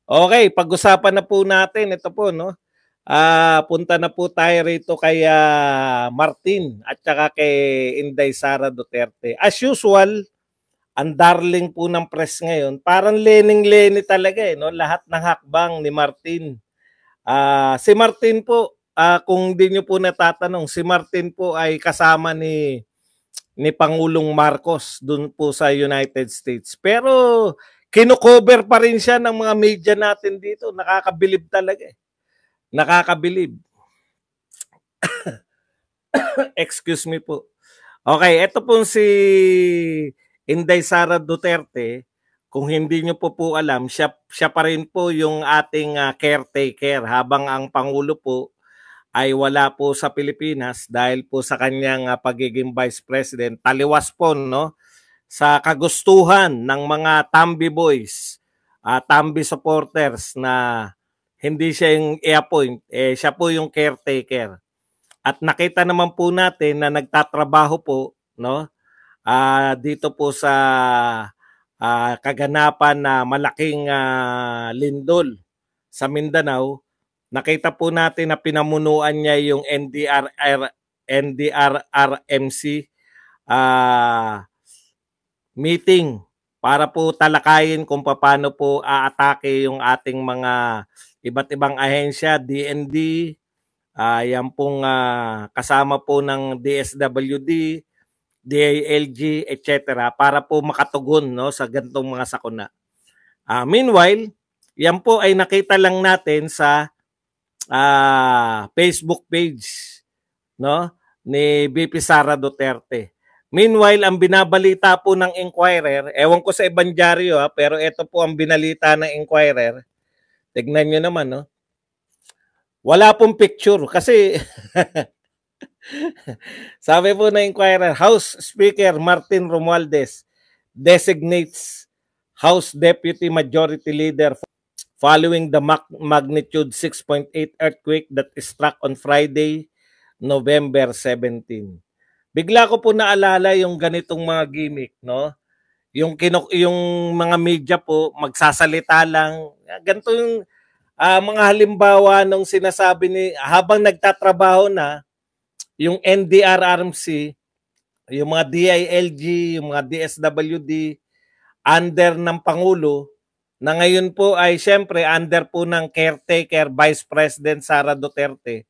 Okay, pag-usapan na po natin ito po, no. Punta na po tayo rito kay Martin at saka kay Inday Sara Duterte. As usual, ang darling po ng press ngayon, parang lening-leni talaga eh, no? Lahat ng hakbang ni Martin. Si Martin po, kung hindi nyo po natatanong, si Martin po ay kasama ni Pangulong Marcos dun po sa United States. Pero kino-cover pa rin siya ng mga media natin dito. Nakakabilib talaga eh. Nakakabilib. Excuse me po. Okay, ito po si Inday Sara Duterte. Kung hindi nyo po alam, siya pa rin po yung ating caretaker habang ang Pangulo po ay wala po sa Pilipinas dahil po sa kanyang pagiging Vice President. Taliwas po, no? Sa kagustuhan ng mga Tambi boys, Tambi supporters na hindi siya yung i-appoint, siya po yung caretaker. At nakita naman po natin na nagtatrabaho po, no? Dito po sa kaganapan na malaking lindol sa Mindanao. Nakita po natin na pinamunuan niya yung NDRRMC meeting para po talakayin kung paano po aatake yung ating mga iba't ibang ahensya, DND, yan pong kasama po ng DSWD, DILG, etc. para po makatugon, no, sa ganitong mga sakuna. Meanwhile, yan po ay nakita lang natin sa Facebook page, no, ni VP Sara Duterte. Meanwhile, ang binabalita po ng Inquirer, ewan ko sa ibang dyaryo pero ito po ang binalita ng Inquirer. Tignan nyo naman, no. Wala pong picture kasi sabi po ng Inquirer, House Speaker Martin Romualdez designates House Deputy Majority Leader following the magnitude 6.8 earthquake that struck on Friday, November 17. Bigla ko po naalala yung ganitong mga gimmick, no? Yung mga media po magsasalita lang. Ganito yung mga halimbawa nung sinasabi ni habang nagtatrabaho na yung NDRRMC, yung mga DILG, yung mga DSWD under ng Pangulo, na ngayon po ay siyempre under po ng caretaker Vice President Sara Duterte.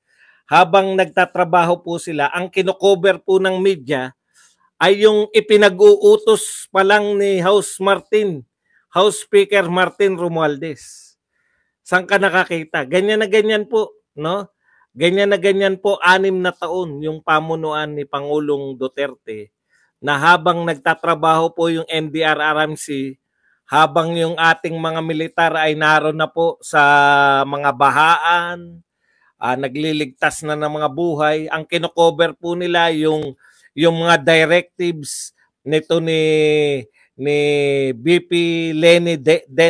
Habang nagtatrabaho po sila, ang kino-cover po ng media ay yung ipinag-uutos pa lang ni House Speaker Martin Romualdez. Saan ka nakakita? Ganyan na ganyan po, no? Ganyan na ganyan po 6 na taon yung pamunuan ni Pangulong Duterte na habang nagtatrabaho po yung NDRRMC, habang yung ating mga militar ay naroon na po sa mga bahaan, nagliligtas na ng mga buhay, ang kino-cover po nila yung mga directives nito ni VP Leni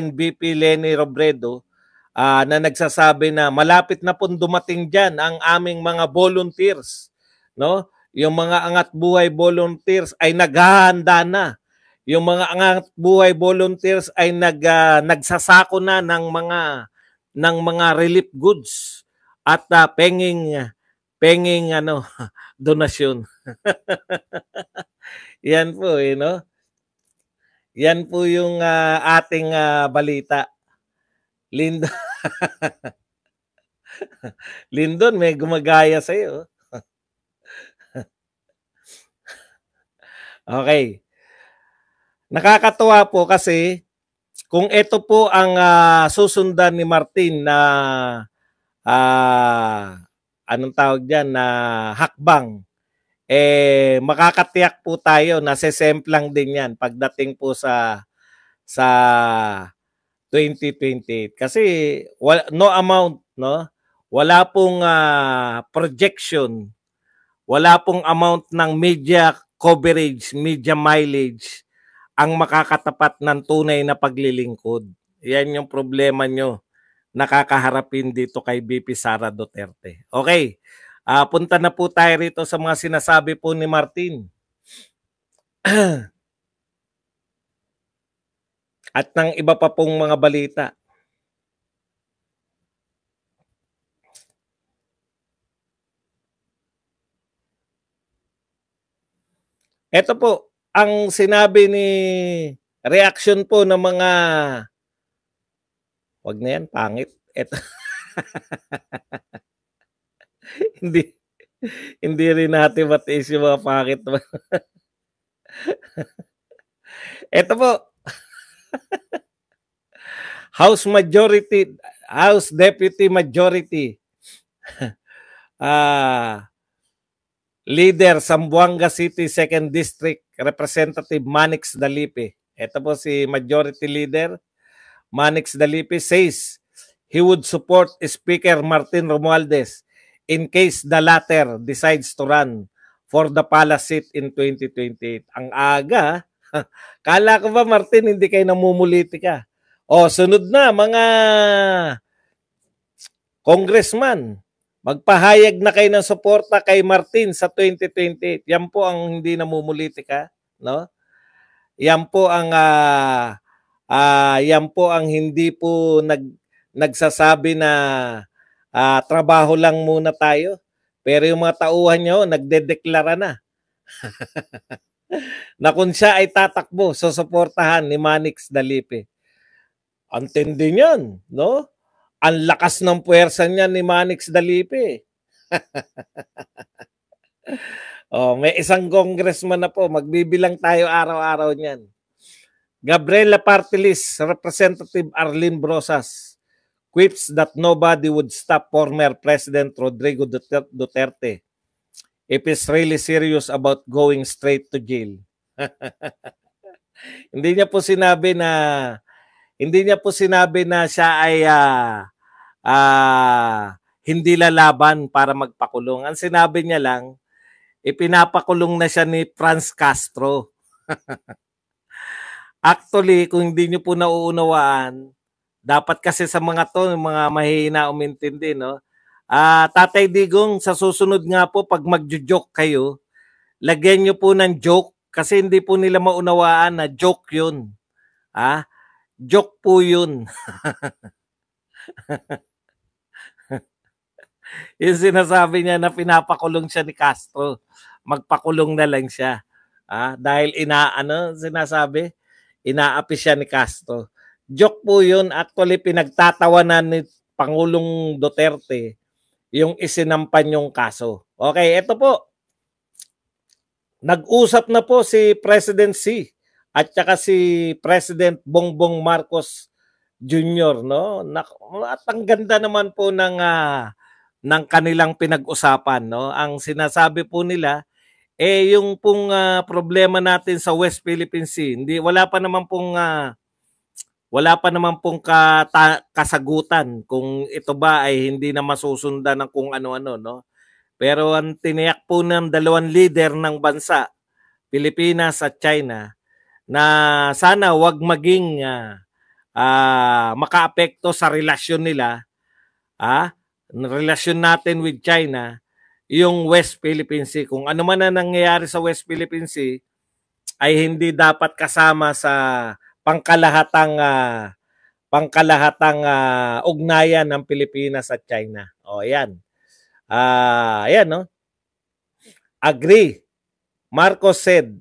VP Leni Robredo, na nagsasabi na malapit na pong dumating diyan ang aming mga volunteers, no? Yung mga angat buhay volunteers ay naghahanda na. Yung mga angat buhay volunteers ay nagsasako na ng mga relief goods at penging donasyon. Yan po no. Yan po yung ating balita. Lindon. Lindon, may gumagaya sa iyo. Okay. Nakakatuwa po kasi kung ito po ang susundan ni Martin na anong tawag diyan na hakbang, makakatiyak po tayo na sesemplang din yan pagdating po sa 2028 kasi no amount, no, wala pong projection, wala pong amount ng media coverage, media mileage ang makakatapat ng tunay na paglilingkod. Yan yung problema nyo nakakaharapin dito kay VP Sara Duterte. Okay. Punta na po tayo rito sa mga sinasabi po ni Martin. At ng iba pa pong mga balita. Ito po, ang sinabi ni reaction po ng mga wag na yan, pangit. Ito. hindi hindi rin natin matiis yung mga pangit. Ito po. House Deputy Majority Leader Zamboanga City 2nd District Representative Manix Dalipi. Ito po si Majority Leader Manix Dalipi says he would support Speaker Martin Romualdez in case the latter decides to run for the palace seat in 2028. Ang aga, kala ko ba Martin hindi kayo namumuliti ka? O sunod na mga congressman, magpahayag na kayo ng suporta kay Martin sa 2028. Yan po ang hindi namumulitika, no? Yan po ang hindi po nagsasabi na trabaho lang muna tayo. Pero yung mga tauhan niyo nagdedeklara na. Na kung siya ay tatakbo, susuportahan ni Manix Dalipi. Ang tindi niyan, no? Ang lakas ng puwersa niya ni Manix Dalipi. May isang congressman na po. Magbibilang tayo araw-araw niyan. Gabriela Partilis, Representative Arlene Brosas, quips that nobody would stop former President Rodrigo Duterte if he's really serious about going straight to jail. Hindi niya po sinabi na siya ay hindi lalaban para magpakulong. Ang sinabi niya lang, ipinapakulong na siya ni Franz Castro. Actually, kung hindi niyo po nauunawaan, dapat kasi sa mga to, mga mahihina umintindi, no? Tatay Digong, sa susunod nga po, pag magjo-joke kayo, lagyan niyo po ng joke kasi hindi po nila maunawaan na joke yun. Joke po yun. Yung sinasabi niya na pinapakulong siya ni Castro, magpakulong na lang siya. Dahil sinasabi, inaapi siya ni Castro. Joke po yun. Actually, pinagtatawanan ni Pangulong Duterte yung isinampan yung kaso. Okay, ito po. Nag-usap na po si President Xi at saka si President Bongbong Marcos Jr., no? At ang ganda naman po ng kanilang pinag-usapan, no? Ang sinasabi po nila yung pong problema natin sa West Philippine Sea, wala pa naman pong kasagutan kung ito ba ay hindi na masusundan ng kung ano-ano, no? Pero ang tiniyak po ng dalawang leader ng bansa, Pilipinas at China, na sana wag maging makaapekto sa relasyon nila, relasyon natin with China, yung West Philippine Sea. Kung ano man na nangyayari sa West Philippine Sea, ay hindi dapat kasama sa pangkalahatang ugnayan ng Pilipinas at China. Ayan. Ayan, no? Agree. Marcos said,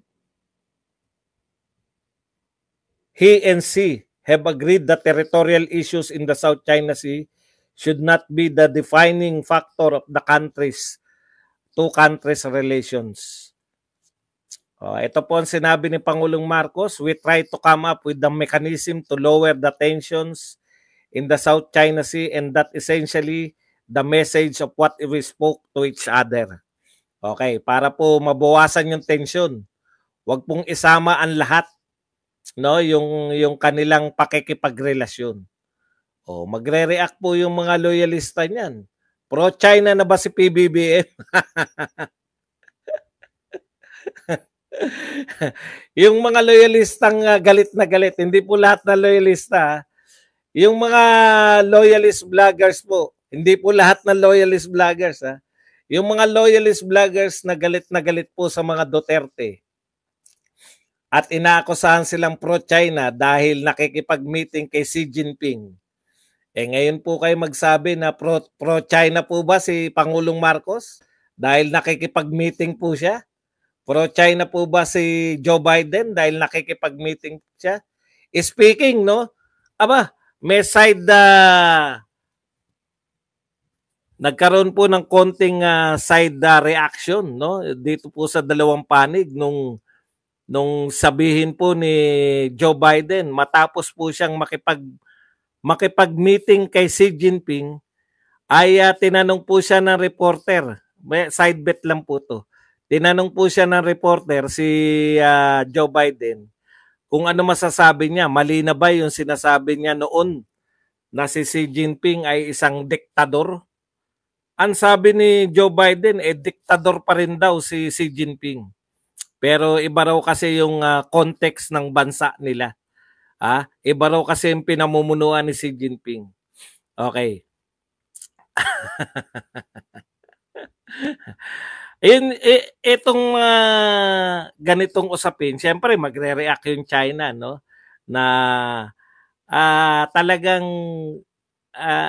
he and Xi have agreed that territorial issues in the South China Sea should not be the defining factor of the two countries' relations. Ito po ang sinabi ni Pangulong Marcos, we try to come up with the mechanism to lower the tensions in the South China Sea, and that essentially the message of what we spoke to each other. Okay, para po mabawasan yung tension. Huwag pong isama ang lahat, no, yung kanilang pakikipagrelasyon. Magre-react po yung mga loyalista niyan. Pro-China na ba si PBBM? Yung mga loyalistang galit na galit, hindi po lahat na loyalista. Yung mga loyalist vloggers po, hindi po lahat na loyalist vloggers. Yung mga loyalist vloggers na galit po sa mga Duterte at inaakusahan silang pro-China dahil nakikipag-meeting kay Xi Jinping. Ngayon po kayo magsabi na pro-China po ba si Pangulong Marcos? Dahil nakikipag-meeting po siya? Pro-China po ba si Joe Biden dahil nakikipag-meeting siya? Speaking, no? Aba, may side nagkaroon po ng konting side reaction, no? Dito po sa dalawang panig nung sabihin po ni Joe Biden matapos po siyang makipag-meeting kay Xi Jinping ay tinanong po siya ng reporter. May side bet lang po to. Tinanong po siya ng reporter si Joe Biden kung ano masasabi niya. Mali na ba yung sinasabi niya noon na si Xi Jinping ay isang diktador? Ang sabi ni Joe Biden, diktador pa rin daw si Xi Jinping. Pero iba raw kasi yung context ng bansa nila. Iba raw kasi yung pinamumunuan ni Xi Jinping. Okay. Itong ganitong usapin, siyempre magre-react yung China, no? Na talagang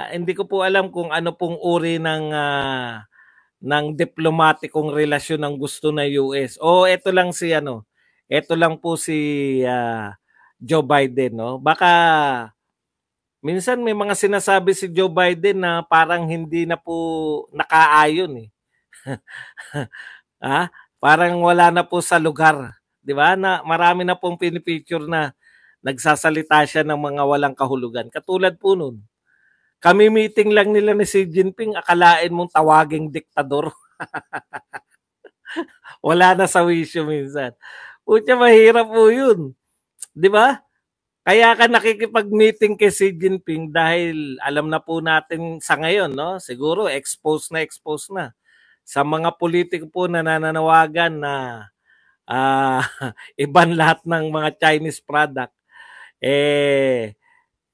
hindi ko po alam kung ano pong uri ng diplomatikong relasyon ang gusto ng US. Ito lang po si Joe Biden, no? Baka minsan may mga sinasabi si Joe Biden na parang hindi na po nakaayon eh. Parang wala na po sa lugar, 'di ba? Na marami na pong pinipicture na nagsasalita siya ng mga walang kahulugan. Katulad po noon. Kami meeting lang nila ni Xi Jinping, akalain mong tawaging diktador. Wala na sa wisyo minsan. Pucha, mahirap po 'yun. 'Di ba? Kaya ka nakikipag-meeting kay Xi Jinping dahil alam na po natin sa ngayon, no? Siguro expose na sa mga politiko po na nananawagan na iban lahat ng mga Chinese product.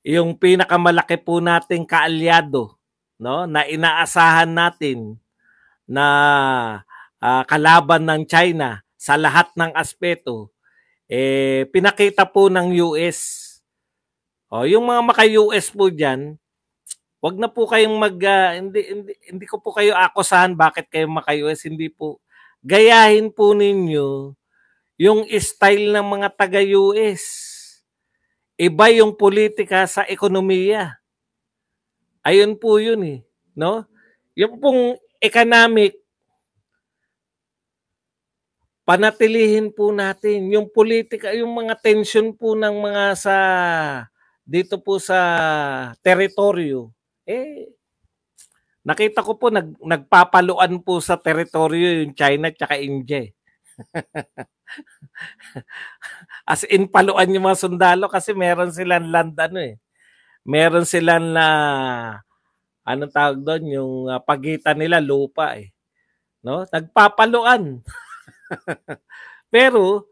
Yung pinakamalaki po nating kaalyado, no, na inaasahan natin na kalaban ng China sa lahat ng aspeto, pinakita po ng US. Yung mga maka-US po diyan, wag na po kayong hindi ko po kayo akusahan bakit kayo maka-US, hindi po. Gayahin po ninyo yung style ng mga taga-US. Iba yung politika sa ekonomiya. Ayun po yun eh, no? Yung pong economic, panatilihin po natin yung politika, yung mga tension po ng mga dito po sa teritoryo. Nakita ko po nagpapaluan po sa teritoryo yung China at India. As in paluan yung mga sundalo kasi meron silang land meron silang anong tawag doon, yung pagitan nila lupa no? Nagpapaluan. Pero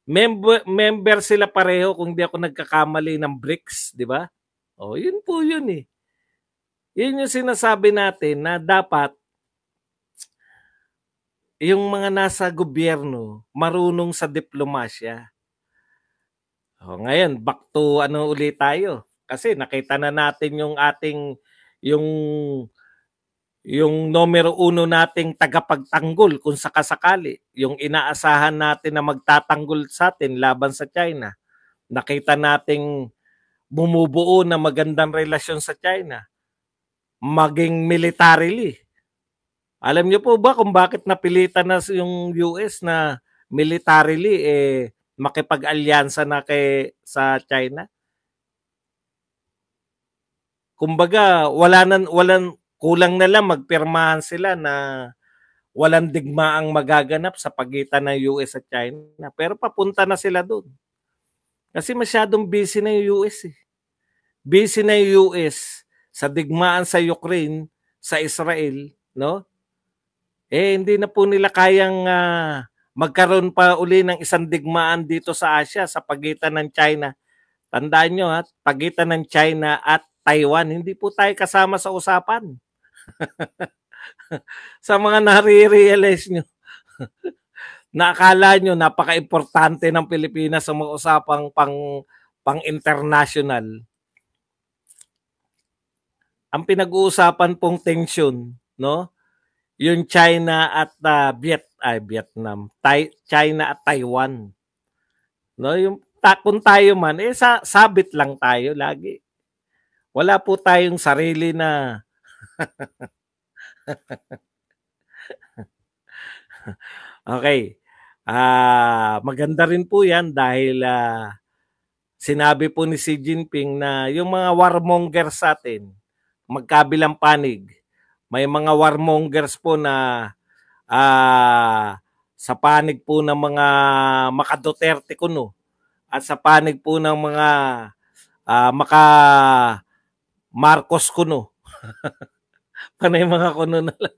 member sila pareho kung di ako nagkakamali ng BRICS, di ba? Yun po yun eh. Yun yung sinasabi natin na dapat yung mga nasa gobyerno marunong sa diplomasya. Ngayon, back to ulit tayo. Kasi nakita na natin yung numero 1 nating tagapagtanggol kung sakasakali. Yung inaasahan natin na magtatanggol sa atin laban sa China. Nakita nating bumubuo na magandang relasyon sa China. Maging militarily. Alam niyo po ba kung bakit napilitan na yung US na militarily makipag-alyansa na sa China? Kumbaga, kulang na lang magpirmahan sila na walang digmaang magaganap sa pagitan ng US at China. Pero papunta na sila doon. Kasi masyadong busy na yung US Busy na yung US sa digmaan sa Ukraine, sa Israel, no? Hindi na po nila kayang magkaroon pa uli ng isang digmaan dito sa Asia sa pagitan ng China. Tandaan nyo pagitan ng China at Taiwan, hindi po tayo kasama sa usapan. Sa mga nare-realize nyo na akala nyo napaka-importante ng Pilipinas sa mga usapang pang-international. Ang pinag-uusapan pong tension, no? Yung China at Vietnam, China at Taiwan. No, yung kung tayo man sabit lang tayo lagi. Wala po tayong sarili na okay. Maganda rin po 'yan dahil sinabi po ni Xi Jinping na yung mga warmongers sa atin, magkabilang panig. May mga warmongers po na sa panig po ng mga maka-Duterte kuno at sa panig po ng mga maka-Marcos kuno. Panay mga kuno na lang.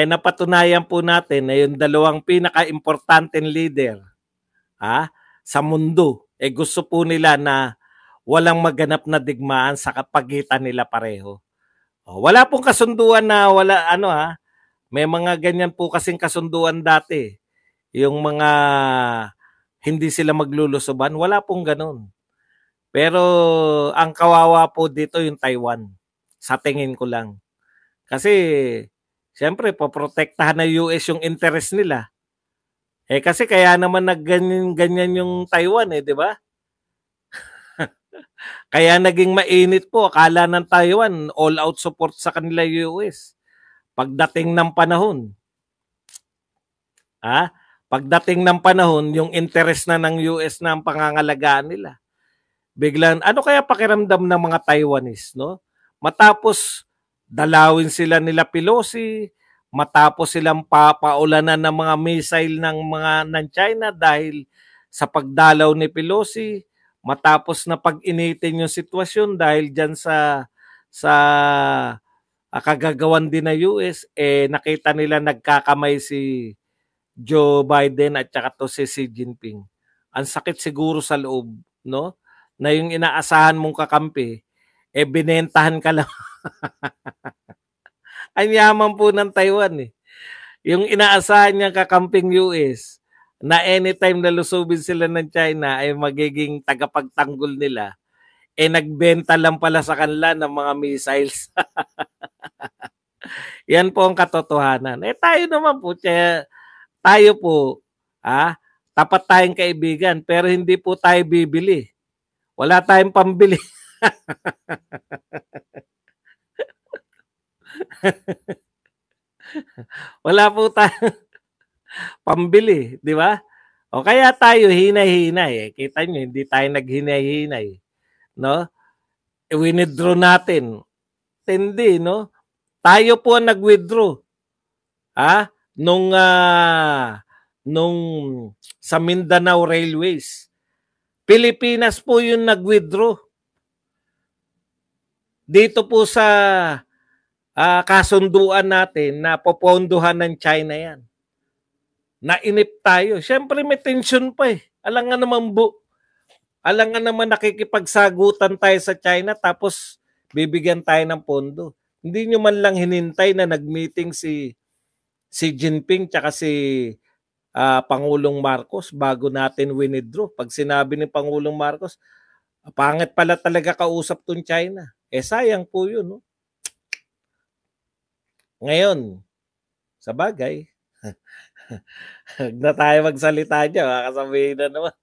Napatunayan po natin na yung dalawang pinaka-importanteng leader sa mundo, gusto po nila na walang maganap na digmaan sa pagitan nila pareho. Wala pong kasunduan na may mga ganyan po kasing kasunduan dati. Yung mga hindi sila maglulusoban, wala pong ganun. Pero ang kawawa po dito yung Taiwan, sa tingin ko lang. Kasi siyempre, poprotektahan ng US yung interest nila. Kasi kaya naman nagganyan yung Taiwan di ba? Kaya naging mainit po. Akala ng Taiwan, all-out support sa kanila US. Pagdating ng panahon, pagdating ng panahon, yung interest na ng US na ang pangangalagaan nila. Biglang, ano kaya pakiramdam ng mga Taiwanese, no? Matapos dalawin sila nila Pelosi, matapos silang papaulanan ng mga missile ng China dahil sa pagdalaw ni Pelosi, matapos na pag-initin yung sitwasyon dahil diyan sa kagagawan din ng US, nakita nila nagkakamay si Joe Biden at saka to si Xi Jinping. Ang sakit siguro sa loob, no? Na yung inaasahan mong kakampi, binentahan ka lang. Ang yaman po ng Taiwan Yung inaasahan niyang kakamping US, na anytime na lusubin sila ng China ay magiging tagapagtanggol nila, nagbenta lang pala sa kanila ng mga missiles. Yan po ang katotohanan. Tayo naman po, tayo po, tapat tayong kaibigan, pero hindi po tayo bibili. Wala tayong pambili. Wala po tayong pambili, di ba? O kaya tayo hinay-hinay. Kita nyo, hindi tayo naghinay-hinay. No? Withdraw natin. Hindi, no? Tayo po ang nag-withdraw. Nung sa Mindanao Railways. Pilipinas po yung nag-withdraw. Dito po sa kasunduan natin na popondohan ng China yan. Nainip tayo. Siyempre may tension pa Alam nga naman nakikipagsagutan tayo sa China tapos bibigyan tayo ng pondo. Hindi nyo man lang hinintay na nag-meeting si Jinping tsaka si Pangulong Marcos bago natin withdraw. Pag sinabi ni Pangulong Marcos, pangit pala talaga kausap tong China. Sayang po yun. No? Ngayon, sa bagay, huwag na tayo magsalita dyan. Kakasabihin na naman.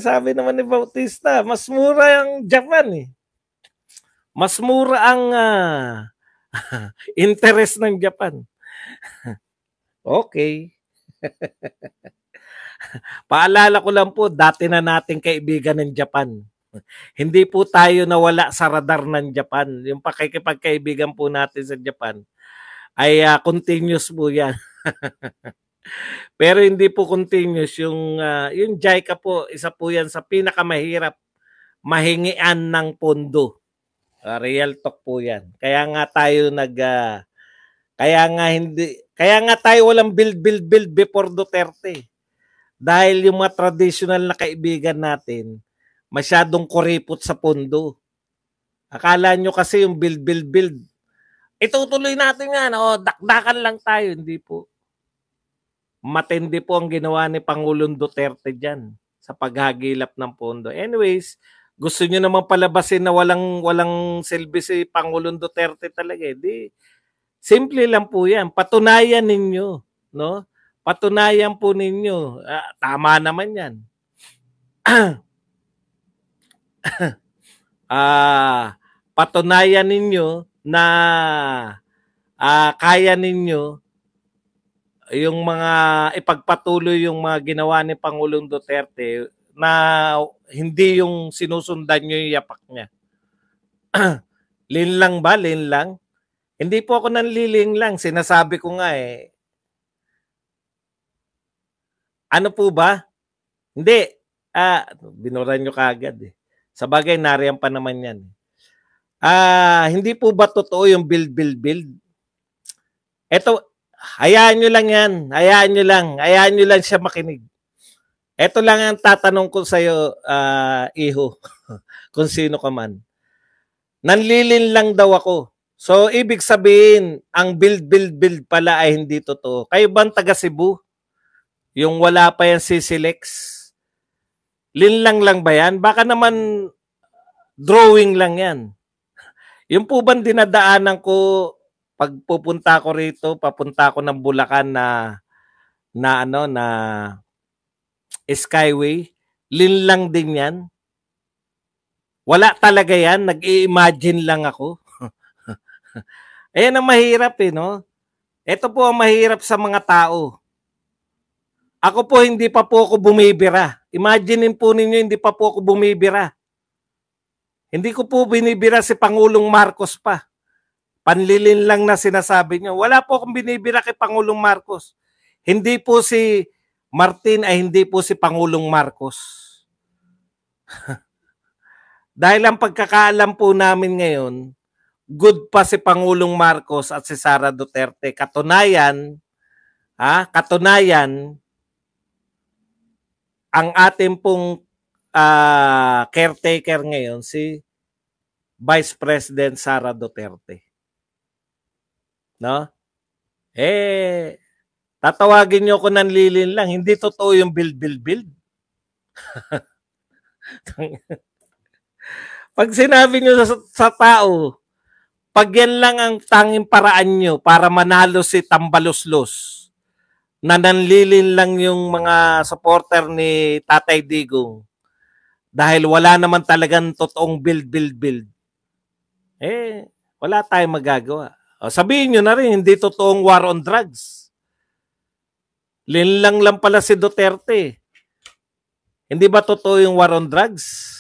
Sabi naman ni Bautista, mas mura ang Japan Mas mura ang interest ng Japan. Okay. Paalala ko lang po, dati na nating kaibigan ng Japan. Hindi po tayo nawala sa radar ng Japan. Yung pakikipagkaibigan po natin sa Japan ay continuous po yan. Pero hindi po continuous. Yung JICA po, isa po yan sa pinakamahirap mahingian ng pondo. Real talk po yan. Kaya nga tayo walang build before Duterte. Dahil yung mga traditional na kaibigan natin, masyadong kuripot sa pondo. Akala nyo kasi yung build. Itutuloy natin yan. O, dakdakan lang tayo. Hindi po. Matindi po ang ginawa ni Pangulong Duterte dyan sa paghagilap ng pondo. Anyways, gusto nyo naman palabasin na walang silbi si Pangulong Duterte talaga. Di, simple lang po yan. Patunayan ninyo. No? Patunayan po ninyo. Tama naman yan. Patunayan ninyo na kaya ninyo yung mga ipagpatuloy yung mga ginawa ni Pangulong Duterte na hindi yung sinusundan nyo yung yapak niya. Lin lang ba? Lin lang? Hindi po ako nanliling lang. Sinasabi ko nga eh. Ano po ba? Hindi. Binuran nyo kagad eh. Sa bagay, nariyan pa naman yan. Hindi po ba totoo yung build? Ito, hayaan nyo lang yan. Hayaan nyo lang siya makinig. Ito lang ang tatanong ko sa'yo, Iho, kung sino ka man. Nanlilin lang daw ako. So, ibig sabihin, ang build pala ay hindi totoo. Kayo ba ang taga Cebu? Yung wala pa yan si Silex? Linlang lang ba yan? Baka naman drawing lang yan. Yung po bang dinadaanan ko pag pupunta ko rito, papunta ko ng Bulacan na Skyway, linlang din yan. Wala talaga yan, nag-i-imagine lang ako. Ayan ang mahirap eh, no? Ito po ang mahirap sa mga tao. Ako po hindi pa po ako bumibira. Imaginein po ninyo hindi pa po ako bumibira. Hindi ko po binibira si Pangulong Marcos pa. Panlilin lang na sinasabi nyo. Wala po akong binibira kay Pangulong Marcos. Hindi po si Martin ay hindi po si Pangulong Marcos. Dahil ang pagkakaalam po namin ngayon, good pa si Pangulong Marcos at si Sara Duterte. Katunayan, ang ating pong caretaker ngayon, si Vice President Sara Duterte. No? Tatawagin nyo ko ng lilin lang. Hindi totoo yung build. Pag sinabi nyo sa tao, pag yan lang ang tanging paraan nyo para manalo si Tambaloslos, na nanlilin lang yung mga supporter ni Tatay Digong dahil wala naman talagang totoong build. Wala tayong magagawa. O, sabihin nyo na rin, hindi totoong war on drugs. Linlang lang pala si Duterte. Hindi ba totoo yung war on drugs?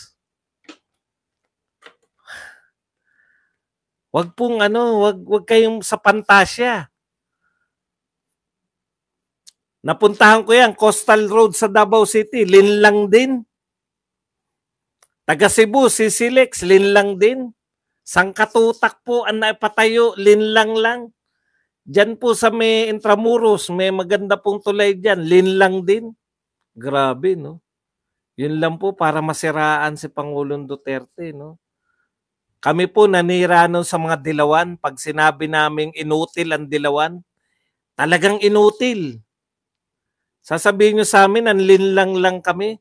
Wag pong wag kayong sa pantasya. Napuntahan ko yan, Coastal Road sa Davao City, linlang din. Taga Cebu, si Silex, linlang din. Sangkatutak po ang naipatayo, linlang lang. Diyan po sa may Intramuros, may maganda pong tulay dyan, linlang din. Grabe, no? Yun lang po para masiraan si Pangulong Duterte, no? Kami po nanira nun sa mga dilawan. Pag sinabi naming inutil ang dilawan, talagang inutil. Sasabihin nyo sa amin, ang linlang lang kami.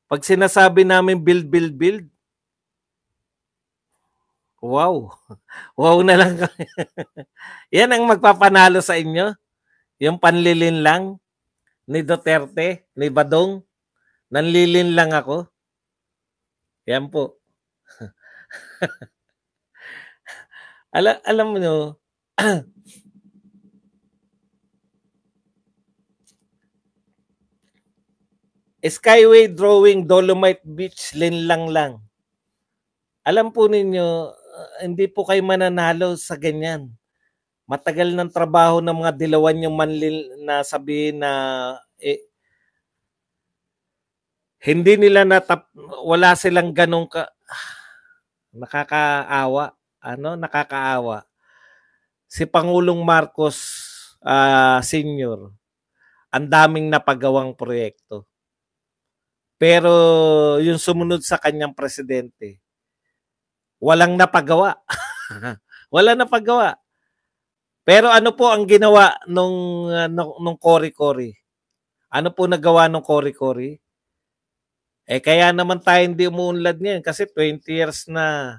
Pag sinasabi namin build. Wow. Wow na lang kami. Yan ang magpapanalo sa inyo. Yung panlilin lang ni Duterte, ni Badong. Nanlilin lang ako. Yan po. Alam mo nyo, Skyway drawing Dolomite Beach, linlang lang. Alam po ninyo, hindi po kayo mananalo sa ganyan. Matagal ng trabaho ng mga dilawan yung na sabihin na hindi nila wala silang ganong nakakaawa. Si Pangulong Marcos Sr., ang daming napagawang proyekto. Pero yung sumunod sa kanyang presidente, Walang napagawa. Wala napagawa. Pero ano po ang ginawa nung Cory-Cory? Ano po nagawa nung Cory-Cory? Kaya naman tayo hindi umuunlad ngayon kasi 20 years na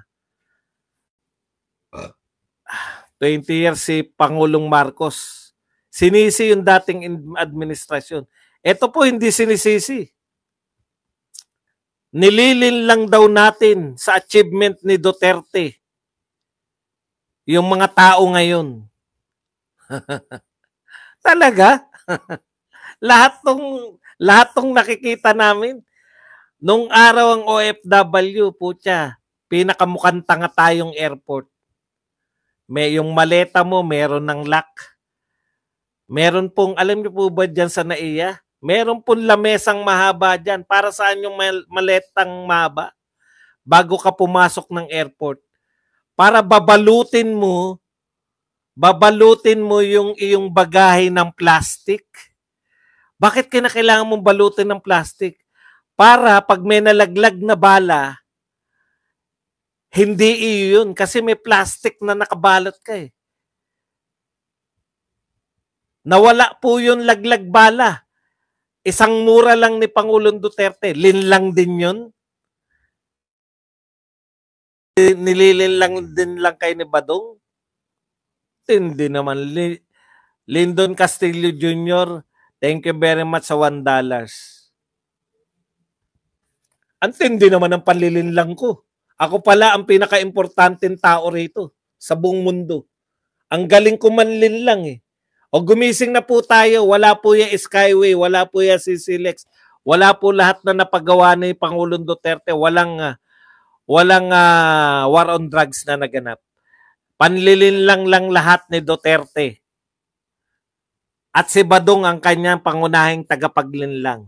20 years si Pangulong Marcos. Sinisi yung dating administrasyon. Ito po hindi sinisisi. Nililin lang daw natin sa achievement ni Duterte yung mga tao ngayon. Talaga? lahat tong nakikita namin nung araw ang OFW, putya, pinakamukhang tanga tayong airport. May yung maleta mo, meron ng lock. Meron pong, alam niyo po ba dyan sa NAIA? Meron pong lamesang mahaba dyan. Para saan yung maletang mahaba? Bago ka pumasok ng airport. Para babalutin mo yung iyong bagahe ng plastic. Bakit kinakailangan mong balutin ng plastic? Para pag may nalaglag na bala, hindi iyo yun kasi may plastic na nakabalot ka eh. Nawala po yun laglag bala. Isang mura lang ni Pangulong Duterte. Linlang din yun. Nililin din lang kay ni Badong. Hindi naman. Lyndon Castillo Jr., thank you very much sa $1. Ang tindi naman ang panlilinlang ko. Ako pala ang pinaka-importanteng tao rito sa buong mundo. Ang galing ko manlinlang eh. O gumising na po tayo, wala po yung Skyway, wala po yung CCLEX, wala po lahat na napagawa ni Pangulong Duterte, walang war on drugs na naganap. Panlilinlang lang lahat ni Duterte. At si Badong ang kanyang pangunahing tagapaglinlang.